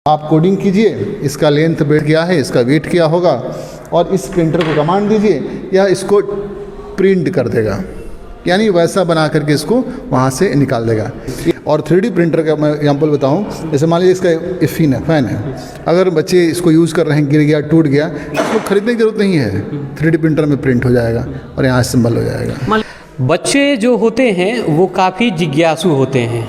आप कोडिंग कीजिए, इसका लेंथ ब्रेड्थ क्या है, इसका वेट क्या होगा, और इस प्रिंटर को कमांड दीजिए या इसको प्रिंट कर देगा, यानी वैसा बना करके इसको वहाँ से निकाल देगा। और 3D प्रिंटर का मैं एग्जांपल बताऊँ, जैसे मान लीजिए इसका फैन है, अगर बच्चे इसको यूज़ कर रहे हैं, गिर गया, टूट गया, इसको खरीदने की जरूरत नहीं है, 3D प्रिंटर में प्रिंट हो जाएगा और यहाँ असेंबल हो जाएगा। बच्चे जो होते हैं वो काफ़ी जिज्ञासु होते हैं।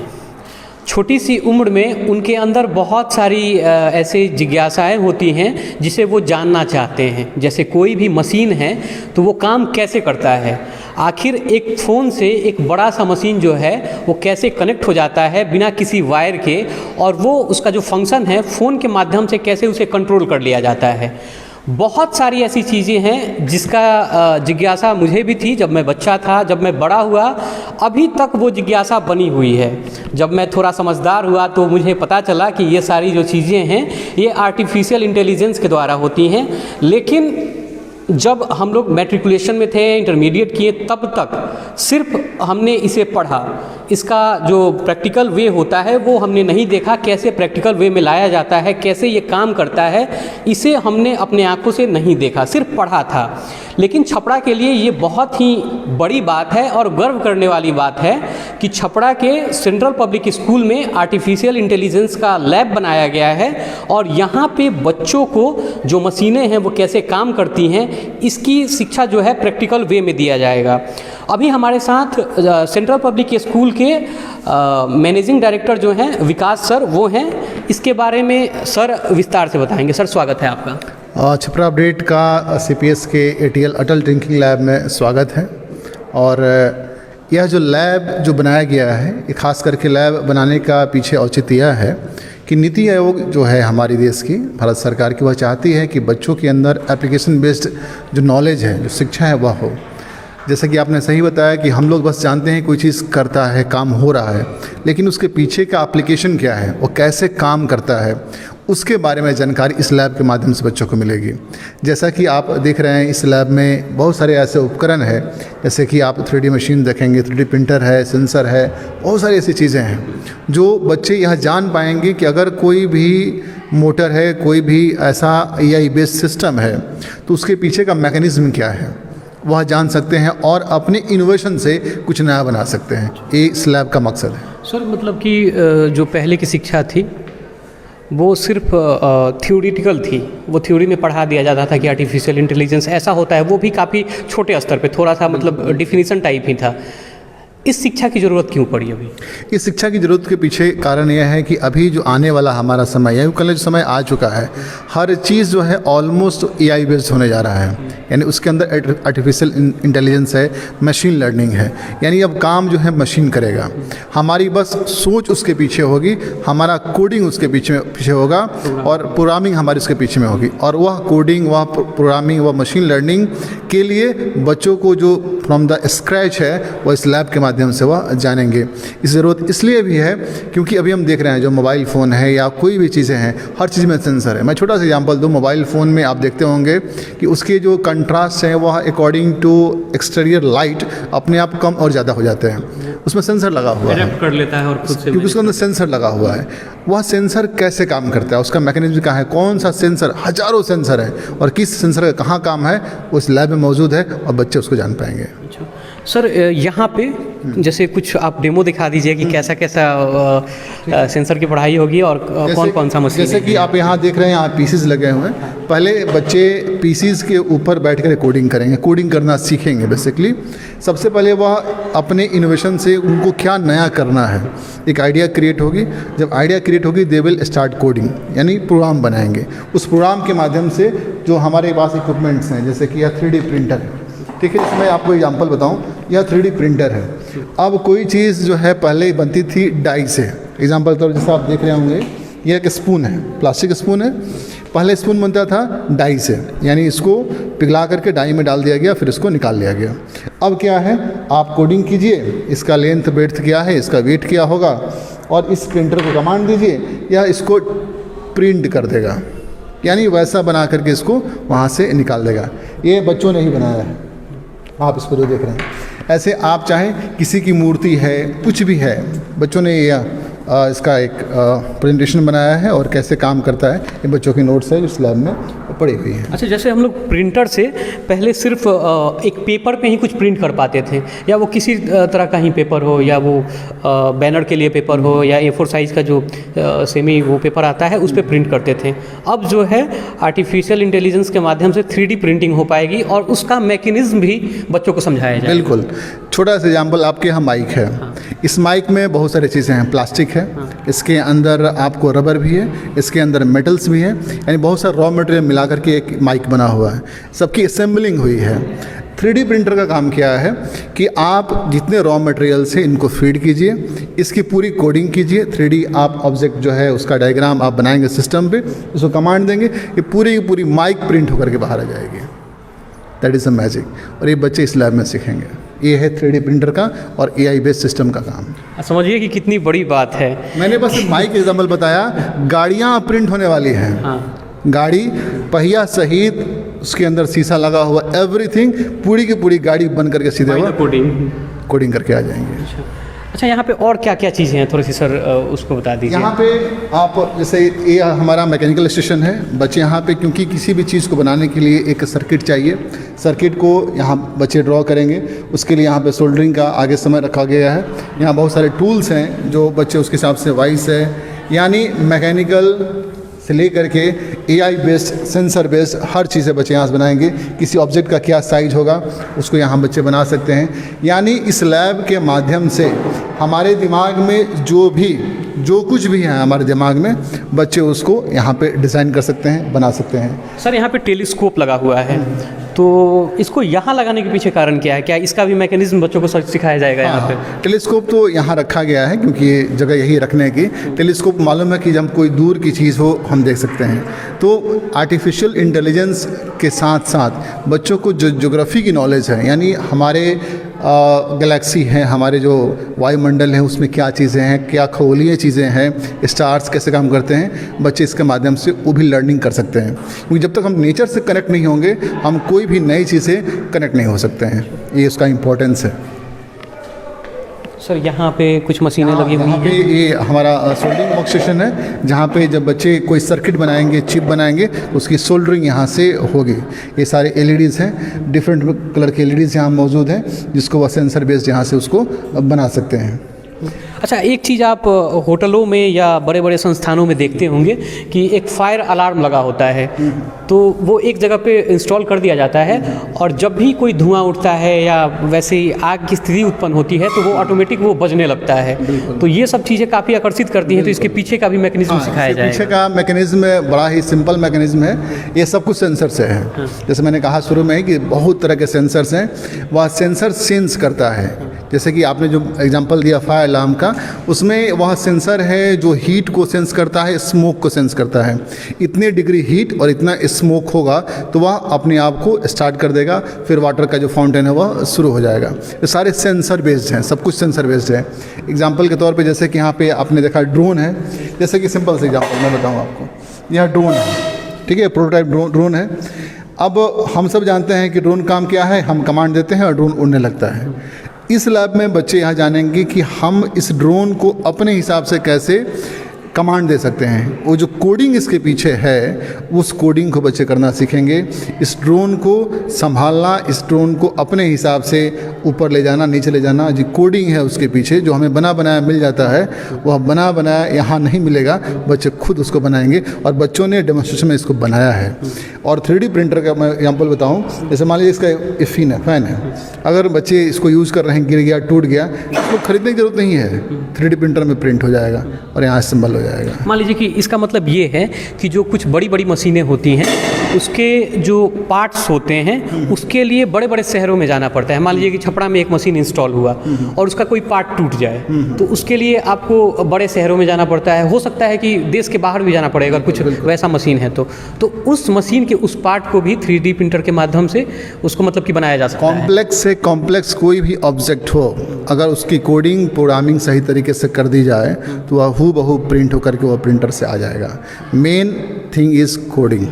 छोटी सी उम्र में उनके अंदर बहुत सारी ऐसे जिज्ञासाएं होती हैं जिसे वो जानना चाहते हैं। जैसे कोई भी मशीन है तो वो काम कैसे करता है, आखिर एक फ़ोन से एक बड़ा सा मशीन जो है वो कैसे कनेक्ट हो जाता है बिना किसी वायर के, और वो उसका जो फंक्शन है फ़ोन के माध्यम से कैसे उसे कंट्रोल कर लिया जाता है। बहुत सारी ऐसी चीज़ें हैं जिसका जिज्ञासा मुझे भी थी जब मैं बच्चा था। जब मैं बड़ा हुआ अभी तक वो जिज्ञासा बनी हुई है। जब मैं थोड़ा समझदार हुआ तो मुझे पता चला कि ये सारी जो चीज़ें हैं ये आर्टिफिशियल इंटेलिजेंस के द्वारा होती हैं। लेकिन जब हम लोग मैट्रिकुलेशन में थे, इंटरमीडिएट किए, तब तक सिर्फ हमने इसे पढ़ा। इसका जो प्रैक्टिकल वे होता है वो हमने नहीं देखा, कैसे प्रैक्टिकल वे में लाया जाता है, कैसे ये काम करता है, इसे हमने अपने आंखों से नहीं देखा, सिर्फ पढ़ा था। लेकिन छपरा के लिए ये बहुत ही बड़ी बात है और गर्व करने वाली बात है कि छपरा के सेंट्रल पब्लिक स्कूल में आर्टिफिशियल इंटेलिजेंस का लैब बनाया गया है और यहाँ पे बच्चों को जो मशीनें हैं वो कैसे काम करती हैं इसकी शिक्षा जो है प्रैक्टिकल वे में दिया जाएगा। अभी हमारे साथ सेंट्रल पब्लिक स्कूल के मैनेजिंग डायरेक्टर जो हैं विकास सर, वो हैं। इसके बारे में सर विस्तार से बताएंगे। सर स्वागत है आपका। छपरा अपडेट का CPS के ATL अटल टिंकरिंग लैब में स्वागत है। और यह जो लैब जो बनाया गया है, ये खास करके लैब बनाने का पीछे औचित्य यह है कि नीति आयोग जो है हमारी देश की, भारत सरकार की, वह चाहती है कि बच्चों के अंदर एप्लीकेशन बेस्ड जो नॉलेज है, जो शिक्षा है, वह हो। जैसा कि आपने सही बताया कि हम लोग बस जानते हैं कोई चीज़ करता है, काम हो रहा है, लेकिन उसके पीछे का एप्लीकेशन क्या है, वो कैसे काम करता है, उसके बारे में जानकारी इस लैब के माध्यम से बच्चों को मिलेगी। जैसा कि आप देख रहे हैं, इस लैब में बहुत सारे ऐसे उपकरण हैं, जैसे कि आप 3D मशीन देखेंगे, 3D प्रिंटर है, सेंसर है, बहुत सारी ऐसी चीज़ें हैं जो बच्चे यह जान पाएंगे कि अगर कोई भी मोटर है, कोई भी ऐसा AI बेस्ड सिस्टम है तो उसके पीछे का मैकेनिज्म क्या है, वह जान सकते हैं और अपने इनोवेशन से कुछ नया बना सकते हैं। ये इस लैब का मकसद है। सर मतलब कि जो पहले की शिक्षा थी वो सिर्फ थ्योरेटिकल थी, वो थ्योरी में पढ़ा दिया जाता था कि आर्टिफिशियल इंटेलिजेंस ऐसा होता है, वो भी काफ़ी छोटे स्तर पे, थोड़ा सा मतलब डिफिनीशन टाइप ही था। इस शिक्षा की ज़रूरत क्यों पड़ी अभी? इस शिक्षा की ज़रूरत के पीछे कारण यह है कि अभी जो आने वाला हमारा समय है, कल जो समय आ चुका है, हर चीज़ जो है ऑलमोस्ट AI बेस्ड होने जा रहा है। यानी उसके अंदर आर्टिफिशियल इंटेलिजेंस है, मशीन लर्निंग है, यानी अब काम जो है मशीन करेगा, हमारी बस सोच उसके पीछे होगी, हमारा कोडिंग उसके पीछे होगा और प्रोग्रामिंग हमारी उसके पीछे में होगी। और वह कोडिंग, वह प्रोग्रामिंग, वह मशीन लर्निंग के लिए बच्चों को जो फ्रॉम द स्क्रैच है वह इस लैब के माध्यम से वह जानेंगे। इस ज़रूरत इसलिए भी है क्योंकि अभी हम देख रहे हैं जो मोबाइल फ़ोन है या कोई भी चीज़ें हैं, हर चीज़ में सेंसर है। मैं छोटा सा एग्जांपल दूं, मोबाइल फ़ोन में आप देखते होंगे कि उसके जो कंट्रास्ट हैं वह अकॉर्डिंग टू एक्सटीरियर लाइट अपने आप कम और ज़्यादा हो जाते हैं। उसमें सेंसर लगा हुआ है, कर लेता है और खुद से, क्योंकि उसके अंदर सेंसर लगा हुआ है। वह सेंसर कैसे काम करता है, उसका मैकेनिज्म क्या है, कौन सा सेंसर, हजारों सेंसर है और किस सेंसर का कहाँ काम है, उस लैब में मौजूद है और बच्चे उसको जान पाएंगे। सर यहाँ पे जैसे कुछ आप डेमो दिखा दीजिए कि कैसा कैसा सेंसर की पढ़ाई होगी और कौन कौन सा मशीन। जैसे कि आप यहाँ देख रहे हैं, यहाँ पीसीज लगे हुए हैं। पहले बच्चे पीसीज के ऊपर बैठकर कोडिंग करेंगे, कोडिंग करना सीखेंगे। बेसिकली सबसे पहले वह अपने इनोवेशन से उनको क्या नया करना है, एक आइडिया क्रिएट होगी। जब आइडिया क्रिएट होगी दे विल स्टार्ट कोडिंग, यानी प्रोग्राम बनाएंगे। उस प्रोग्राम के माध्यम से जो हमारे पास इक्विपमेंट्स हैं, जैसे कि यह 3D प्रिंटर है, ठीक है, इसमें आपको एग्जांपल बताऊं, यह 3D प्रिंटर है। अब कोई चीज़ जो है पहले बनती थी डाई से। एग्जांपल तौर जैसे आप देख रहे होंगे, यह एक स्पून है, प्लास्टिक स्पून है। पहले स्पून बनता था डाई से, यानी इसको पिघला करके डाई में डाल दिया गया, फिर इसको निकाल लिया गया। अब क्या है, आप कोडिंग कीजिए, इसका लेंथ ब्रेड्थ क्या है, इसका वेट क्या होगा, और इस प्रिंटर को कमांड दीजिए या इसको प्रिंट कर देगा, यानी वैसा बना करके इसको वहाँ से निकाल देगा। ये बच्चों ने ही बनाया है, आप इसको जो देख रहे हैं। ऐसे आप चाहें किसी की मूर्ति है, कुछ भी है, बच्चों ने या इसका एक प्रेजेंटेशन बनाया है और कैसे काम करता है, ये बच्चों की नोट्स है जो इस लैब में पड़ी हुई है। अच्छा, जैसे हम लोग प्रिंटर से पहले सिर्फ एक पेपर पे ही कुछ प्रिंट कर पाते थे, या वो किसी तरह का ही पेपर हो, या वो बैनर के लिए पेपर हो, या A4 साइज़ का जो सेमी वो पेपर आता है उस पर प्रिंट करते थे। अब जो है आर्टिफिशियल इंटेलिजेंस के माध्यम से 3D प्रिंटिंग हो पाएगी और उसका मैकेनिज्म भी बच्चों को समझाया जाएगा। बिल्कुल। छोटा सा एग्जाम्पल, आपके यहाँ माइक है। इस माइक में बहुत सारी चीज़ें हैं। प्लास्टिक है, इसके अंदर आपको रबर भी है, इसके अंदर मेटल्स भी हैं, यानी बहुत सारा रॉ मटेरियल मिला करके एक माइक बना हुआ है। सबकी असेंबलिंग हुई है। 3D प्रिंटर का काम क्या है कि आप जितने रॉ मटेरियल से इनको फीड कीजिए, इसकी पूरी कोडिंग कीजिए। 3D आप ऑब्जेक्ट जो है उसका डायग्राम आप बनाएंगे सिस्टम पे, उसको कमांड देंगे, ये पूरी की पूरी माइक प्रिंट होकर के बाहर आ जाएगी। That is the magic. और ये बच्चे इस लैब में सीखेंगे। ये है 3D प्रिंटर का और AI बेस्ड सिस्टम का काम। समझिए कि कितनी बड़ी बात है। मैंने बस माइक एग्जाम्पल बताया, गाड़ियाँ प्रिंट होने वाली हैं। गाड़ी पहिया सहित उसके अंदर शीशा लगा हुआ, एवरीथिंग, पूरी की पूरी गाड़ी बन करके सीधे हुआ कोडिंग करके आ जाएंगे। अच्छा, यहाँ पे और क्या क्या चीज़ें हैं, थोड़ी सी सर उसको बता दीजिए। यहाँ पे आप जैसे ये हमारा मैकेनिकल स्टेशन है। बच्चे यहाँ पे क्योंकि किसी भी चीज़ को बनाने के लिए एक सर्किट चाहिए, सर्किट को यहाँ बच्चे ड्रॉ करेंगे। उसके लिए यहाँ पे सोल्डरिंग का आगे समय रखा गया है। यहाँ बहुत सारे टूल्स हैं जो बच्चे उसके हिसाब से वाइस है, यानी मैकेनिकल से लेकर के AI बेस्ड, सेंसर बेस्ड हर चीज़ें बच्चे यहाँ से बनाएंगे। किसी ऑब्जेक्ट का क्या साइज होगा उसको यहाँ बच्चे बना सकते हैं। यानी इस लैब के माध्यम से हमारे दिमाग में जो कुछ भी है हमारे दिमाग में, बच्चे उसको यहाँ पे डिज़ाइन कर सकते हैं, बना सकते हैं। सर, यहाँ पे टेलीस्कोप लगा हुआ है, तो इसको यहाँ लगाने के पीछे कारण क्या है? क्या इसका भी मैकेनिज्म बच्चों को सिखाया जाएगा यहाँ पे? टेलीस्कोप तो यहाँ रखा गया है क्योंकि ये जगह यही रखने की। टेलीस्कोप मालूम है कि जब कोई दूर की चीज़ हो हम देख सकते हैं। तो आर्टिफिशियल इंटेलिजेंस के साथ साथ बच्चों को जो ज्योग्राफी की नॉलेज है, यानी हमारे गैलेक्सी हैं, हमारे जो वायुमंडल है उसमें क्या चीज़ें हैं, क्या खगोलीय चीज़ें हैं, स्टार्स कैसे काम करते हैं, बच्चे इसके माध्यम से वो भी लर्निंग कर सकते हैं। क्योंकि जब तक हम नेचर से कनेक्ट नहीं होंगे, हम कोई भी नई चीज़ें कनेक्ट नहीं हो सकते हैं। ये उसका इम्पोर्टेंस है। सर, यहाँ पे कुछ मशीनें लगी हुई हैं। ये हमारा सोल्डरिंग वर्क स्टेशन है, जहाँ पे जब बच्चे कोई सर्किट बनाएंगे, चिप बनाएंगे, तो उसकी सोल्डरिंग यहाँ से होगी। ये सारे LEDs हैं, डिफरेंट कलर के LEDs यहाँ मौजूद हैं, जिसको वह सेंसर बेस्ड यहाँ से उसको बना सकते हैं। अच्छा, एक चीज़ आप होटलों में या बड़े बड़े संस्थानों में देखते होंगे कि एक फायर अलार्म लगा होता है, तो वो एक जगह पे इंस्टॉल कर दिया जाता है, और जब भी कोई धुआं उठता है या वैसे ही आग की स्थिति उत्पन्न होती है तो वो ऑटोमेटिक वो बजने लगता है। तो ये सब चीज़ें काफ़ी आकर्षित करती हैं। तो इसके पीछे का भी मैकेनिज्म सिखाया जाए। पीछे का मैकेनिज्म बड़ा ही सिंपल मैकेनिज्म है। ये सब कुछ सेंसर से है। जैसे मैंने कहा शुरू में कि बहुत तरह के सेंसर्स हैं। वह सेंसर सेंस करता है। जैसे कि आपने जो एग्जांपल दिया फायर अलार्म का, उसमें वह सेंसर है जो हीट को सेंस करता है, स्मोक को सेंस करता है। इतने डिग्री हीट और इतना स्मोक होगा तो वह अपने आप को स्टार्ट कर देगा, फिर वाटर का जो फाउंटेन है वह शुरू हो जाएगा। ये सारे सेंसर बेस्ड हैं, सब कुछ सेंसर बेस्ड है। एग्जांपल के तौर पे जैसे कि यहाँ पे आपने देखा ड्रोन है। जैसे कि सिंपल से एग्जांपल मैं बताऊँ आपको, यह ड्रोन है, ठीक है, प्रोटोटाइप ड्रोन है। अब हम सब जानते हैं कि ड्रोन काम क्या है, हम कमांड देते हैं और ड्रोन उड़ने लगता है। इस लैब में बच्चे यहाँ जानेंगे कि हम इस ड्रोन को अपने हिसाब से कैसे कमांड दे सकते हैं। वो जो कोडिंग इसके पीछे है, उस कोडिंग को बच्चे करना सीखेंगे। इस ड्रोन को संभालना, इस ड्रोन को अपने हिसाब से ऊपर ले जाना, नीचे ले जाना, जो कोडिंग है उसके पीछे, जो हमें बना बनाया मिल जाता है, वह बना बनाया यहाँ नहीं मिलेगा। बच्चे खुद उसको बनाएंगे और बच्चों ने डेमोन्स्ट्रेशन में इसको बनाया है। और 3D प्रिंटर का मैं एग्जाम्पल बताऊँ, जैसे मान लीजिए इसका फैन है, अगर बच्चे इसको यूज़ कर रहे हैं, गिर गया, टूट गया, इसको खरीदने की जरूरत नहीं है, 3D प्रिंटर में प्रिंट हो जाएगा और यहाँ असेंबल हो जाएगा। मान लीजिए कि इसका मतलब ये है कि जो कुछ बड़ी बड़ी मशीनें होती हैं, उसके जो पार्ट्स होते हैं, उसके लिए बड़े बड़े शहरों में जाना पड़ता है। मान लीजिए कि छपरा में एक मशीन इंस्टॉल हुआ और उसका कोई पार्ट टूट जाए, तो उसके लिए आपको बड़े शहरों में जाना पड़ता है। हो सकता है कि देश के बाहर भी जाना पड़ेगा, कुछ वैसा मशीन है तो उस मशीन के उस पार्ट को भी 3D प्रिंटर के माध्यम से उसको मतलब कि बनाया जा सकता है। कॉम्प्लेक्स से कॉम्प्लेक्स कोई भी ऑब्जेक्ट हो, अगर उसकी कोडिंग प्रोग्रामिंग सही तरीके से कर दी जाए तो वह हूबहू प्रिंट होकर के वह प्रिंटर से आ जाएगा। Main thing is coding.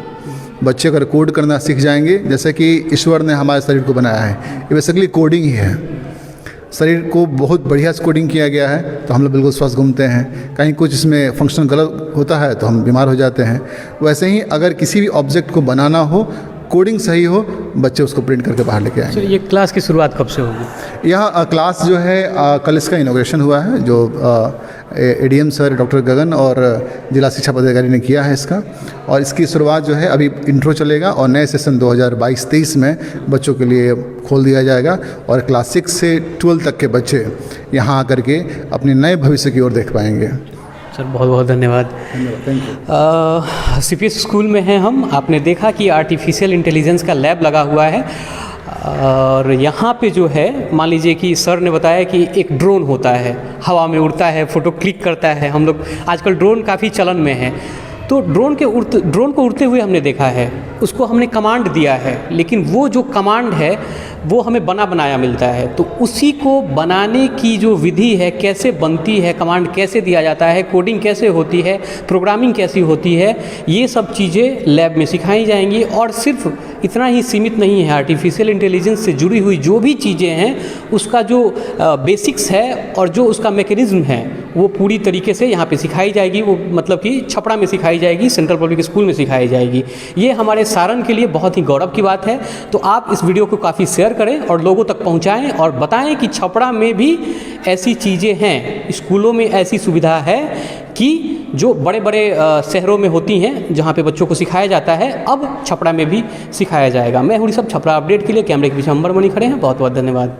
बच्चे अगर कोड करना सीख जाएंगे, जैसे कि ईश्वर ने हमारे शरीर को बनाया है, ये बेसिकली कोडिंग ही है। शरीर को बहुत बढ़िया से कोडिंग किया गया है तो हम लोग बिल्कुल स्वस्थ घूमते हैं। कहीं कुछ इसमें फंक्शन गलत होता है तो हम बीमार हो जाते हैं। वैसे ही अगर किसी भी ऑब्जेक्ट को बनाना हो, कोडिंग सही हो, बच्चे उसको प्रिंट करके बाहर लेके आएंगे। ये क्लास की शुरुआत कब से होगी? यह क्लास जो है कल इसका इनॉग्रेशन हुआ है, जो एडीएम सर डॉक्टर गगन और जिला शिक्षा पदाधिकारी ने किया है इसका। और इसकी शुरुआत जो है अभी इंट्रो चलेगा और नए सेशन 2022-23 में बच्चों के लिए खोल दिया जाएगा और क्लास 6 से 12 तक के बच्चे यहाँ आकर के अपने नए भविष्य की ओर देख पाएंगे। सर बहुत बहुत धन्यवाद। Thank you. सीपीएस स्कूल में हैं हम। आपने देखा कि आर्टिफिशियल इंटेलिजेंस का लैब लगा हुआ है और यहाँ पे जो है मान लीजिए कि सर ने बताया कि एक ड्रोन होता है, हवा में उड़ता है, फ़ोटो क्लिक करता है। हम लोग आजकल ड्रोन काफ़ी चलन में है, तो ड्रोन को उड़ते हुए हमने देखा है, उसको हमने कमांड दिया है, लेकिन वो जो कमांड है वो हमें बना बनाया मिलता है। तो उसी को बनाने की जो विधि है, कैसे बनती है, कमांड कैसे दिया जाता है, कोडिंग कैसे होती है, प्रोग्रामिंग कैसी होती है, ये सब चीज़ें लैब में सिखाई जाएंगी। और सिर्फ इतना ही सीमित नहीं है, आर्टिफिशियल इंटेलिजेंस से जुड़ी हुई जो भी चीज़ें हैं उसका जो बेसिक्स है और जो उसका मैकेनिज़्म है वो पूरी तरीके से यहाँ पे सिखाई जाएगी। वो मतलब कि छपरा में सिखाई जाएगी, सेंट्रल पब्लिक स्कूल में सिखाई जाएगी। ये हमारे सारण के लिए बहुत ही गौरव की बात है। तो आप इस वीडियो को काफ़ी शेयर करें और लोगों तक पहुँचाएँ और बताएं कि छपरा में भी ऐसी चीज़ें हैं, स्कूलों में ऐसी सुविधा है कि जो बड़े बड़े शहरों में होती हैं जहाँ पे बच्चों को सिखाया जाता है, अब छपरा में भी सिखाया जाएगा। मैं हूँ ऋषभ, छपरा अपडेट के लिए कैमरे के पीछे अंबर मणि खड़े हैं। बहुत बहुत धन्यवाद।